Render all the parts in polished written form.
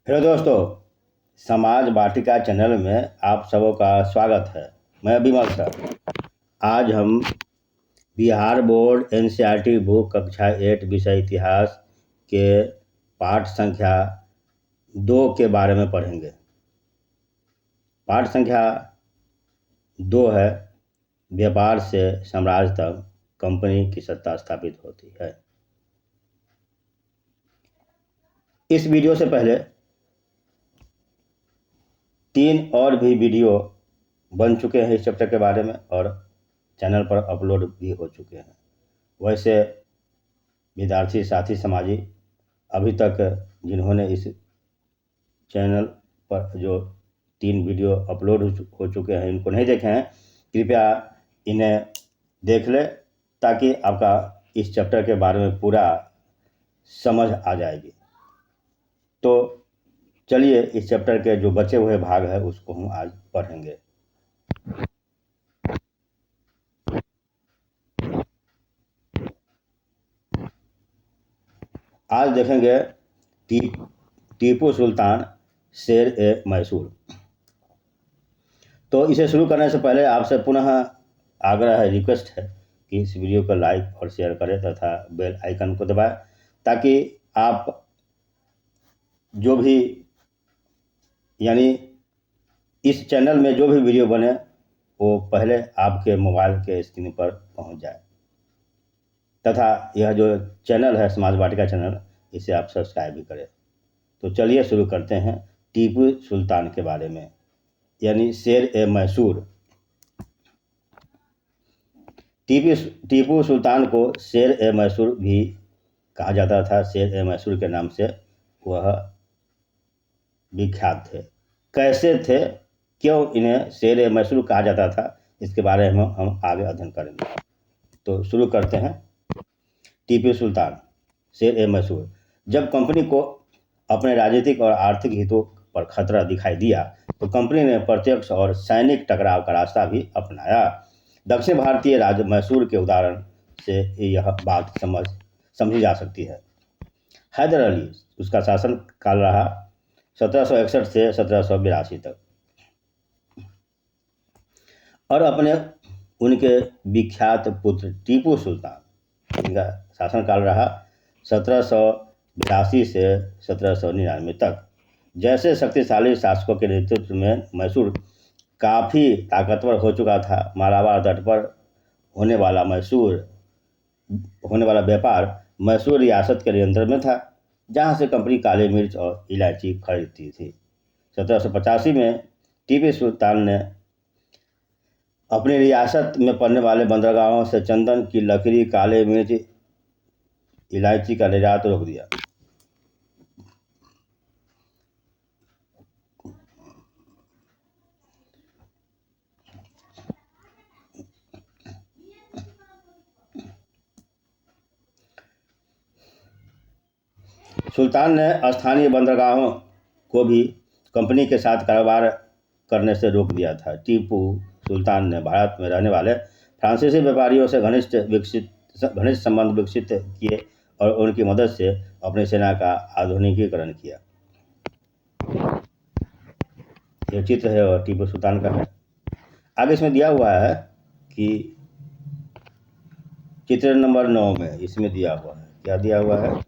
Hello दोस्तों, समाज वाटिका channel में आप सबों का स्वागत है। मैं विमल सर। आज हम बिहार बोर्ड एनसीईआरटी बुक कक्षा 8 विषय इतिहास के पाठ संख्या 2 के बारे में पढ़ेंगे। पाठ संख्या 2 है, व्यापार से साम्राज्य तक कंपनी की सत्ता स्थापित होती है। इस वीडियो से पहले 3 और भी वीडियो बन चुके हैं इस चैप्टर के बारे में और चैनल पर अपलोड भी हो चुके हैं। वैसे विद्यार्थी साथी समाजी अभी तक जिन्होंने इस चैनल पर जो 3 वीडियो अपलोड हो चुके हैं इनको नहीं देखे हैं, कृपया इन्हें देख लें ताकि आपका इस चैप्टर के बारे में पूरा समझ आ जाएगी। तो चलिए इस चैप्टर के जो बचे हुए भाग है उसको हम आज पढ़ेंगे। आज देखेंगे टीपू सुल्तान शेर ए मैसूर। तो इसे शुरू करने से पहले आपसे पुनः आग्रह है, रिक्वेस्ट है कि इस वीडियो को लाइक और शेयर करें तथा बेल आइकन को दबाएं ताकि आप जो भी यानी इस चैनल में जो भी वीडियो बने वो पहले आपके मोबाइल के स्क्रीन पर पहुंच जाए तथा यह जो चैनल है समाज वाटिका चैनल, इसे आप सब्सक्राइब भी करें। तो चलिए शुरू करते हैं टीपू सुल्तान के बारे में, यानी शेर ए मैसूर। टीपू सुल्तान को शेर ए मैसूर भी कहा जाता था। शेर ए मैसूर के नाम से वह विख्यात थे। कैसे थे, क्यों इन्हें शेर ए मैसूर कहा जाता था, इसके बारे में हम आगे अध्ययन करेंगे। तो शुरू करते हैं। टीपू सुल्तान शेर ए मैसूर। जब कंपनी को अपने राजनीतिक और आर्थिक हितों पर खतरा दिखाई दिया तो कंपनी ने प्रत्यक्ष और सैनिक टकराव का रास्ता भी अपनाया। दक्षिण भारतीय राज्य मैसूर के उदाहरण से यह बात समझी जा सकती है। हैदर अली, उसका शासन काल रहा 1761 से 1782 तक और उनके विख्यात पुत्र टीपू सुल्तान, इनका शासनकाल रहा 1782 से 1799 तक। जैसे शक्तिशाली शासकों के नेतृत्व में मैसूर काफ़ी ताकतवर हो चुका था। मालाबार तट पर होने वाला व्यापार मैसूर रियासत के नियंत्रण में था, जहां से कंपनी काली मिर्च और इलायची खरीदती थी। 1785 में टीपू सुल्तान ने अपनी रियासत में पड़ने वाले बंदरगाहों से चंदन की लकड़ी, काले मिर्च, इलायची का निर्यात रोक दिया। सुल्तान ने स्थानीय बंदरगाहों को भी कंपनी के साथ कारोबार करने से रोक दिया था। टीपू सुल्तान ने भारत में रहने वाले फ्रांसीसी व्यापारियों से घनिष्ठ संबंध विकसित किए और उनकी मदद से अपनी सेना का आधुनिकीकरण किया। यह चित्र है और टीपू सुल्तान का है। आगे इसमें दिया हुआ है कि चित्र नंबर 9 में इसमें दिया हुआ है, क्या दिया हुआ है?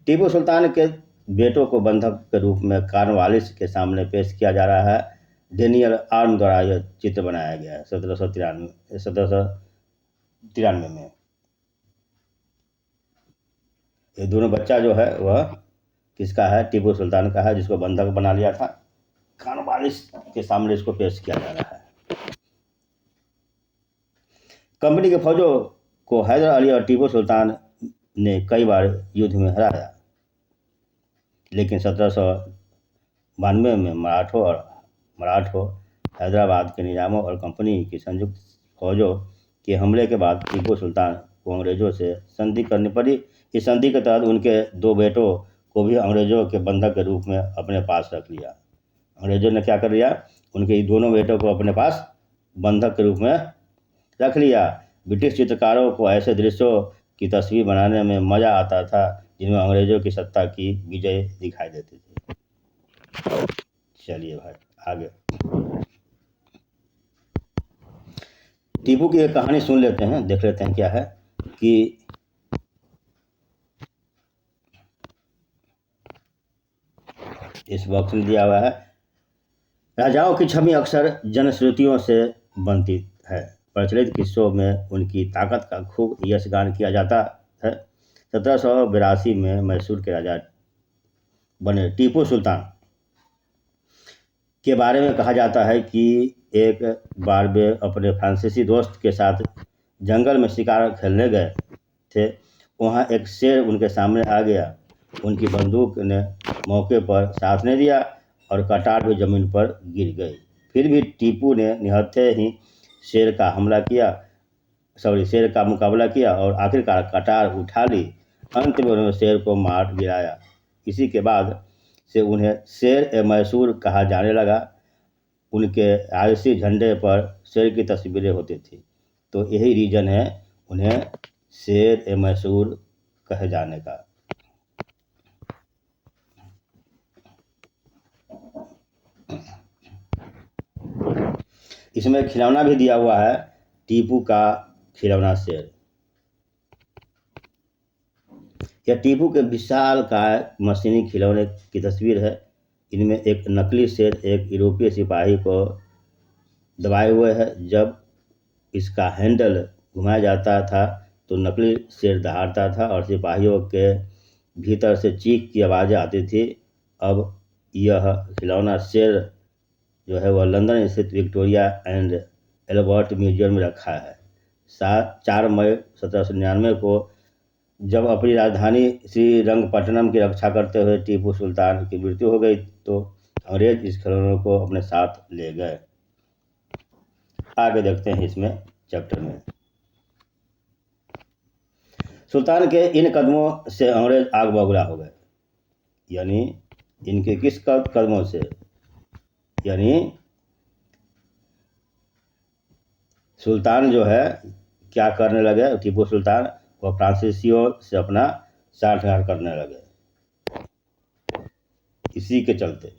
टीपू सुल्तान के बेटों को बंधक के रूप में कॉर्नवालिस के सामने पेश किया जा रहा है। डेनियल आर्म द्वारा यह चित्र बनाया गया है 1793 में। ये दोनों बच्चा जो है वह किसका है? टीपू सुल्तान का है, जिसको बंधक बना लिया था। कॉर्नवालिस के सामने इसको पेश किया जा रहा है। कंपनी के फौजों को हैदर अली और टीपू सुल्तान ने कई बार युद्ध में हराया, लेकिन 1792 में मराठों, हैदराबाद के निजामों और कंपनी की संयुक्त फौजों के हमले के बाद टीपू सुल्तान को अंग्रेजों से संधि करनी पड़ी। इस संधि के तहत उनके 2 बेटों को भी अंग्रेजों के बंधक के रूप में अपने पास रख लिया। अंग्रेजों ने क्या कर लिया? उनके दोनों बेटों को अपने पास बंधक के रूप में रख लिया। ब्रिटिश चित्रकारों को ऐसे दृश्यों की तस्वीर बनाने में मज़ा आता था जिनमें अंग्रेजों की सत्ता की विजय दिखाई देती थी। चलिए भाई आगे टीपू की एक कहानी सुन लेते हैं, देख लेते हैं क्या है कि इस बॉक्स में दिया हुआ है। राजाओं की छवि अक्सर जनश्रुतियों से बनती है। प्रचलित किस्सों में उनकी ताकत का खूब यशगान किया जाता है। 1782 में मैसूर के राजा बने टीपू सुल्तान के बारे में कहा जाता है कि एक बार वे अपने फ्रांसीसी दोस्त के साथ जंगल में शिकार खेलने गए थे। वहाँ एक शेर उनके सामने आ गया। उनकी बंदूक ने मौके पर साथ नहीं दिया और कटार भी जमीन पर गिर गई। फिर भी टीपू ने निहत्थे ही शेर का मुकाबला किया और आखिरकार कटार उठा ली। अंत में उन्होंने शेर को मार गिराया। इसी के बाद से उन्हें शेर ए मैसूर कहा जाने लगा। उनके राजसी झंडे पर शेर की तस्वीरें होती थी, तो यही रीज़न है उन्हें शेर ए मैसूर कहे जाने का। इसमें खिलौना भी दिया हुआ है, टीपू का खिलौना शेर। यह टीपू के विशालकाय मशीनी खिलौने की तस्वीर है। इनमें एक नकली शेर एक यूरोपीय सिपाही को दबाए हुए है। जब इसका हैंडल घुमाया जाता था तो नकली शेर दहाड़ता था और सिपाहियों के भीतर से चीख की आवाज़ें आती थी। अब यह खिलौना शेर जो है वह लंदन स्थित विक्टोरिया एंड एल्बर्ट म्यूजियम में रखा है। 4 मई 1799 को जब अपनी राजधानी श्रीरंगपट्टनम की रक्षा करते हुए टीपू सुल्तान की मृत्यु हो गई तो अंग्रेज इस खिलौने को अपने साथ ले गए। आगे देखते हैं इसमें चैप्टर में। सुल्तान के इन कदमों से अंग्रेज आग बबूला हो गए। यानी इनके किस कदमों से, यानी सुल्तान जो है क्या करने लगे, टीपू सुल्तान वह फ्रांसीसियों से अपना साठगांठ करने लगे। इसी के चलते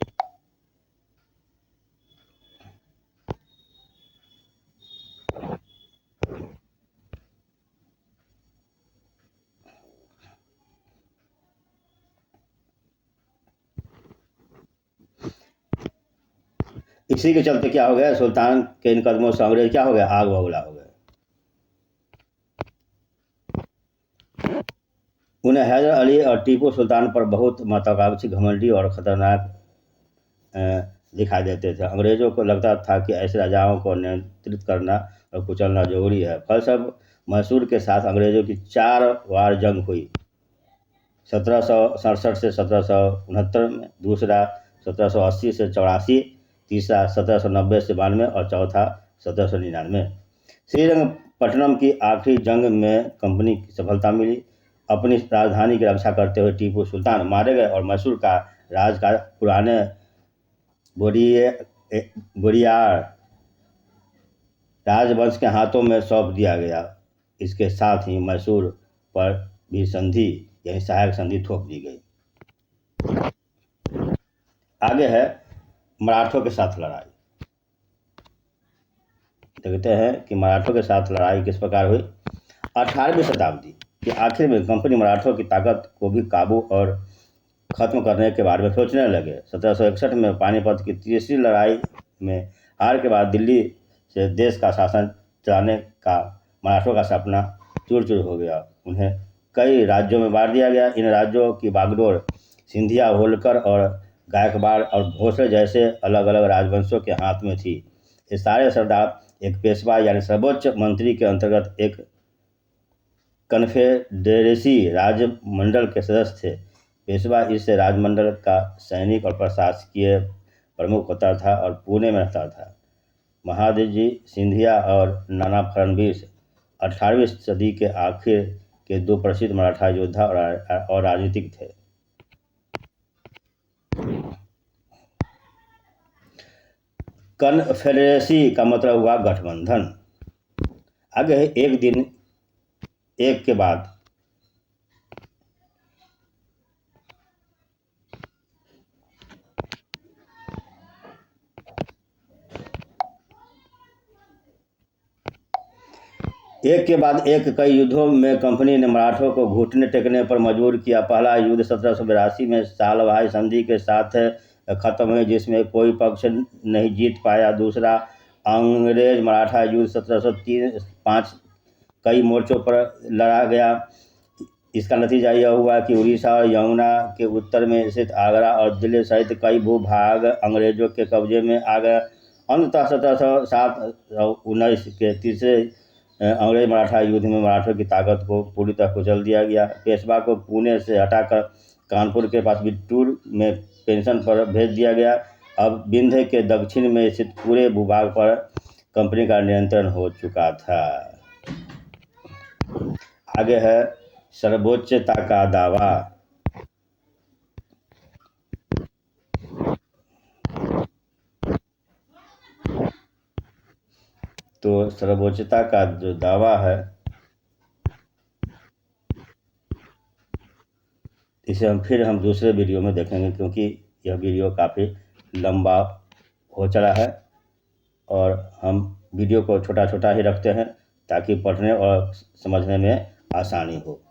क्या हो गया, सुल्तान के इन कदमों से अंग्रेज क्या हो गया, आग बबूला हो गए। उन्हें हैदर अली और टीपू सुल्तान पर बहुत महत्वाकांक्षी, घमंडी और खतरनाक दिखाई देते थे। अंग्रेजों को लगता था कि ऐसे राजाओं को नियंत्रित करना और कुचलना जरूरी है। फलस्वरूप मैसूर के साथ अंग्रेजों की 4 बार जंग हुई। 1767 से 1769 में, दूसरा 1780 से 84, तीसरा 1790 से 92 और चौथा 1799। श्रीरंगपट्टनम की आखिरी जंग में कंपनी की सफलता मिली। अपनी राजधानी की रक्षा करते हुए टीपू सुल्तान मारे गए और मैसूर का राजकाज पुराने बोरियार राजवंश के हाथों में सौंप दिया गया। इसके साथ ही मैसूर पर भी संधि यानी सहायक संधि थोप दी गई। आगे है मराठों के साथ लड़ाई। देखते हैं कि मराठों के साथ लड़ाई किस प्रकार हुई। 18वीं शताब्दी के आखिर में कंपनी मराठों की ताकत को भी काबू और खत्म करने के बारे में सोचने लगे। 1761 में पानीपत की तीसरी लड़ाई में हार के बाद दिल्ली से देश का शासन चलाने का मराठों का सपना चूर चूर हो गया। उन्हें कई राज्यों में बांट दिया गया। इन राज्यों की बागडोर सिंधिया, होलकर और गायकवाड़ और भोसले जैसे अलग अलग राजवंशों के हाथ में थी। ये सारे सरदार एक पेशवा यानी सर्वोच्च मंत्री के अंतर्गत एक कन्फेडरेसी राजमंडल के सदस्य थे। पेशवा इस राजमंडल का सैनिक और प्रशासकीय प्रमुख होता था और पुणे में रहता था। महादजी सिंधिया और नाना फडणवीस 18वीं सदी के आखिर के 2 प्रसिद्ध मराठा योद्धा और राजनीतिक थे। कन्फेडरेसी का मतलब हुआ गठबंधन। आगे है एक दिन एक के बाद। एक के बाद एक कई युद्धों में कंपनी ने मराठों को घुटने टेकने पर मजबूर किया। पहला युद्ध 1782 में सालभाई संधि के साथ खत्म हुए, जिसमें कोई पक्ष नहीं जीत पाया। दूसरा अंग्रेज मराठा युद्ध 1705 कई मोर्चों पर लड़ा गया। इसका नतीजा यह हुआ कि उड़ीसा और यमुना के उत्तर में स्थित आगरा और दिल्ली सहित कई भूभाग अंग्रेजों के कब्जे में आ गए। अंततः 1719 के तीसरे अंग्रेज मराठा युद्ध में मराठों की ताकत को पूरी तरह कुचल दिया गया। पेशवा को पुणे से हटाकर कानपुर के पास बिट्टूर में पेंशन पर भेज दिया गया। अब विंध्य के दक्षिण में स्थित पूरे भूभाग पर कंपनी का नियंत्रण हो चुका था। आगे है सर्वोच्चता का दावा। तो सर्वोच्चता का जो दावा है, इसे हम दूसरे वीडियो में देखेंगे, क्योंकि यह वीडियो काफ़ी लंबा हो चला है और हम वीडियो को छोटा छोटा ही रखते हैं ताकि पढ़ने और समझने में आसानी हो।